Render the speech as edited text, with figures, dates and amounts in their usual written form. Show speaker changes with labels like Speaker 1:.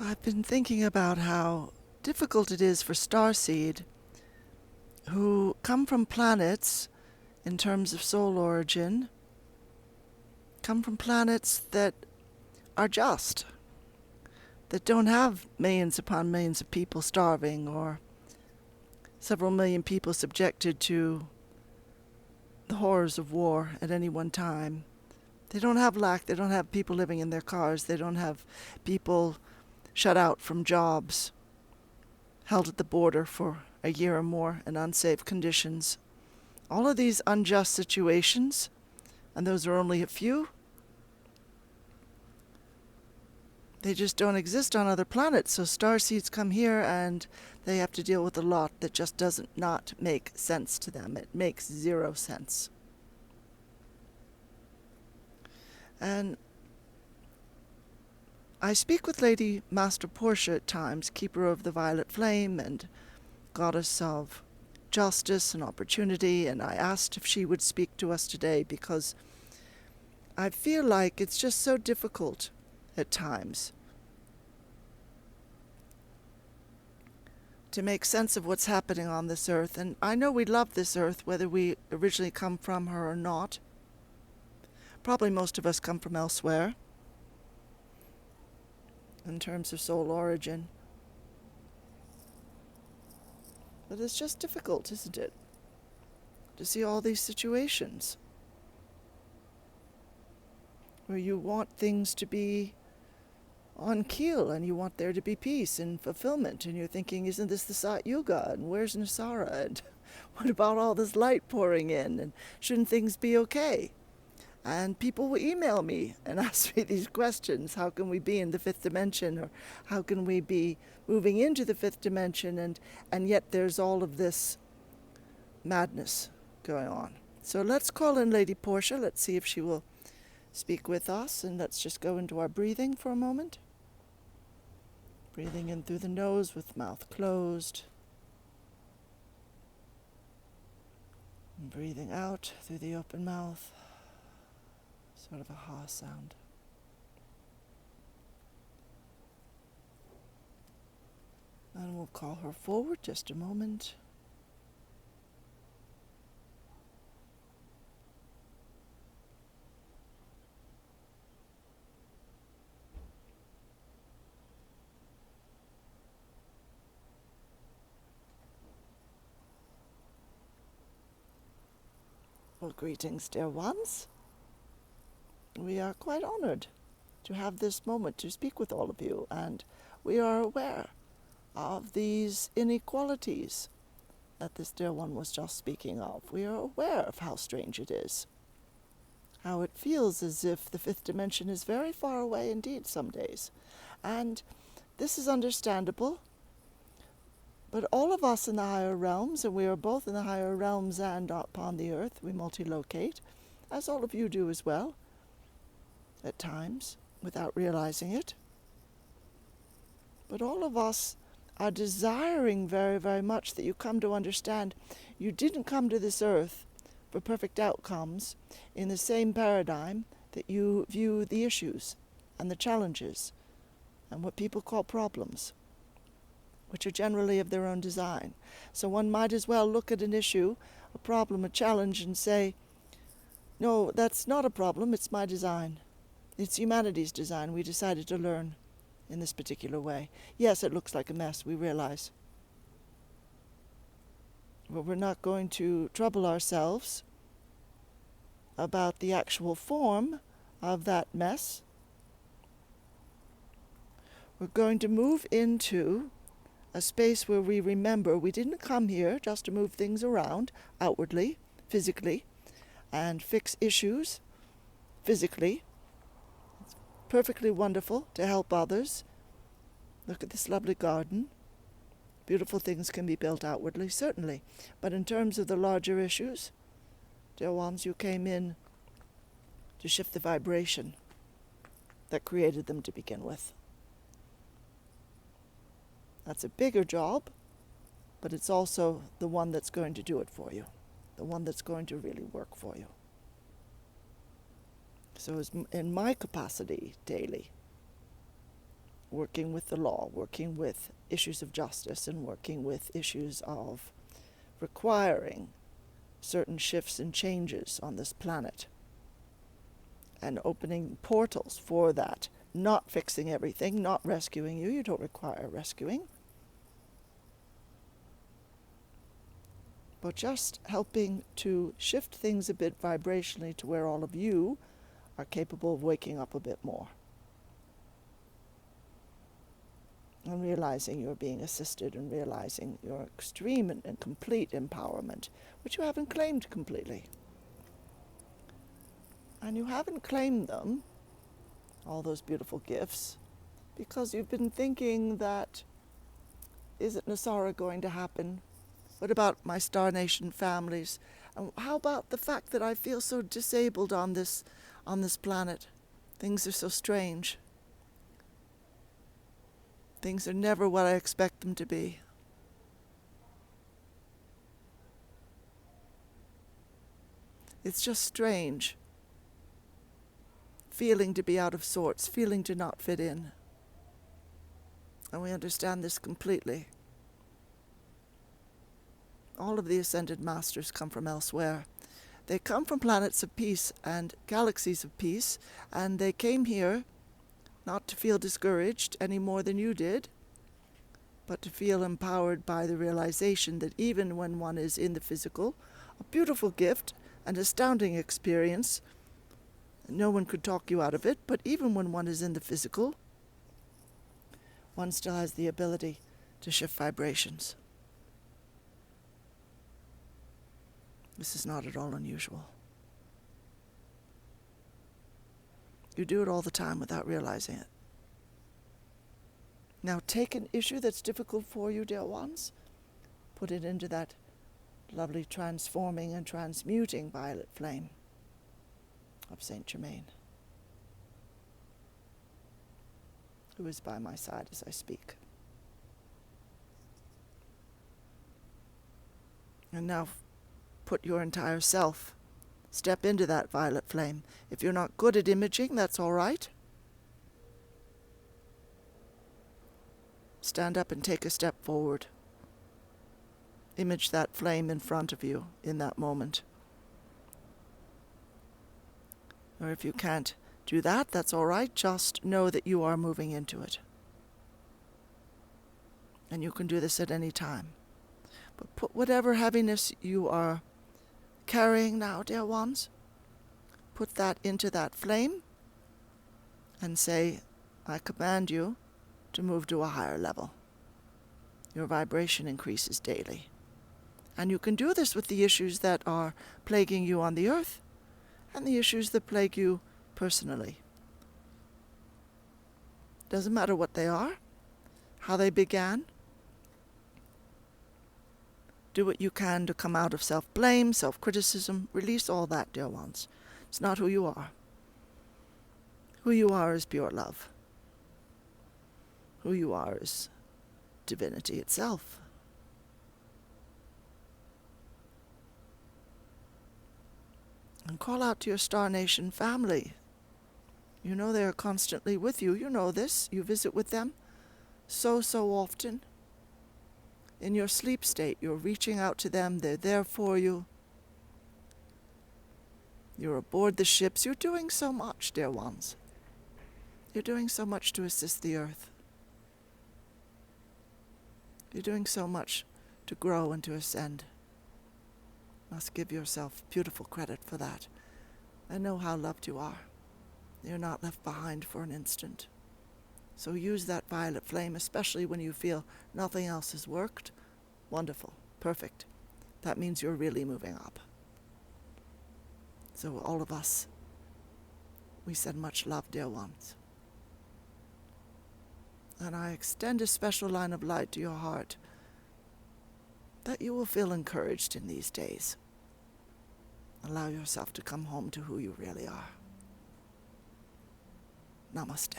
Speaker 1: I've been thinking about how difficult it is for Starseed, who come from planets, in terms of soul origin, come from planets that are just, that don't have millions upon millions of people starving or several million people subjected to the horrors of war at any one time. They don't have lack, they don't have people living in their cars, they don't have people shut out from jobs, held at the border for a year or more in unsafe conditions. All of these unjust situations, and those are only a few, they just don't exist on other planets. So starseeds come here and they have to deal with a lot that just doesn't not make sense to them. It makes zero sense. And I speak with Lady Master Portia at times, keeper of the Violet Flame and goddess of justice and opportunity, and I asked if she would speak to us today because I feel like it's just so difficult at times to make sense of what's happening on this earth. And I know we love this earth, whether we originally come from her or not. Probably most of us come from elsewhere in terms of soul origin. But it's just difficult, isn't it, to see all these situations where you want things to be on keel and you want there to be peace and fulfillment, and you're thinking, isn't this the Sat Yuga, and where's Nasara, and what about all this light pouring in, and shouldn't things be okay? And people will email me and ask me these questions. How can we be in the fifth dimension, or how can we be moving into the fifth dimension, and yet there's all of this madness going on. So let's call in Lady Portia. Let's see if she will speak with us, and let's just go into our breathing for a moment. Breathing in through the nose with mouth closed. And breathing out through the open mouth. Sort of a ha sound. And we'll call her forward just a moment. Well, greetings, dear ones. We are quite honored to have this moment to speak with all of you, and we are aware of these inequalities that this dear one was just speaking of. We are aware of how strange it is, how it feels as if the fifth dimension is very far away indeed some days. And this is understandable, but all of us in the higher realms, and we are both in the higher realms and upon the earth, we multi-locate, as all of you do as well, at times, without realizing it. But all of us are desiring very, very much that you come to understand you didn't come to this earth for perfect outcomes in the same paradigm that you view the issues and the challenges and what people call problems, which are generally of their own design. So one might as well look at an issue, a problem, a challenge, and say, no, that's not a problem, it's my design. It's humanity's design. We decided to learn in this particular way. Yes, it looks like a mess, we realize. But we're not going to trouble ourselves about the actual form of that mess. We're going to move into a space where we remember we didn't come here just to move things around outwardly, physically, and fix issues physically. Perfectly wonderful to help others. Look at this lovely garden. Beautiful things can be built outwardly, certainly. But in terms of the larger issues, dear ones, you came in to shift the vibration that created them to begin with. That's a bigger job, but it's also the one that's going to do it for you, the one that's going to really work for you. So in my capacity daily, working with the law, working with issues of justice, and working with issues of requiring certain shifts and changes on this planet, and opening portals for that, not fixing everything, not rescuing you. You don't require rescuing, but just helping to shift things a bit vibrationally to where all of you are capable of waking up a bit more and realizing you're being assisted and realizing your extreme and complete empowerment, which you haven't claimed completely. And you haven't claimed them, all those beautiful gifts, because you've been thinking that, isn't Nasara going to happen? What about my Star Nation families? And how about the fact that I feel so disabled on this planet? Things are so strange. Things are never what I expect them to be. It's just strange. Feeling to be out of sorts, feeling to not fit in. And we understand this completely. All of the Ascended Masters come from elsewhere. They come from planets of peace and galaxies of peace, and they came here not to feel discouraged any more than you did, but to feel empowered by the realization that even when one is in the physical, a beautiful gift, an astounding experience, no one could talk you out of it, but even when one is in the physical, one still has the ability to shift vibrations. This is not at all unusual. You do it all the time without realizing it. Now take an issue that's difficult for you, dear ones, put it into that lovely transforming and transmuting violet flame of Saint Germain, who is by my side as I speak. And now put your entire self, step into that violet flame. If you're not good at imaging, that's all right. Stand up and take a step forward. Image that flame in front of you in that moment. Or if you can't do that, that's all right. Just know that you are moving into it. And you can do this at any time. But put whatever heaviness you are carrying now, dear ones, put that into that flame and say, I command you to move to a higher level. Your vibration increases daily. And you can do this with the issues that are plaguing you on the earth and the issues that plague you personally. Doesn't matter what they are, how they began. Do what you can to come out of self-blame, self-criticism. Release all that, dear ones. It's not who you are. Who you are is pure love. Who you are is divinity itself. And call out to your Star Nation family. You know they are constantly with you. You know this. You visit with them so often. In your sleep state, you're reaching out to them. They're there for you. You're aboard the ships. You're doing so much, dear ones. You're doing so much to assist the earth. You're doing so much to grow and to ascend. Must give yourself beautiful credit for that. And know how loved you are. You're not left behind for an instant. So use that violet flame, especially when you feel nothing else has worked. Wonderful. Perfect. That means you're really moving up. So all of us, we send much love, dear ones. And I extend a special line of light to your heart that you will feel encouraged in these days. Allow yourself to come home to who you really are. Namaste.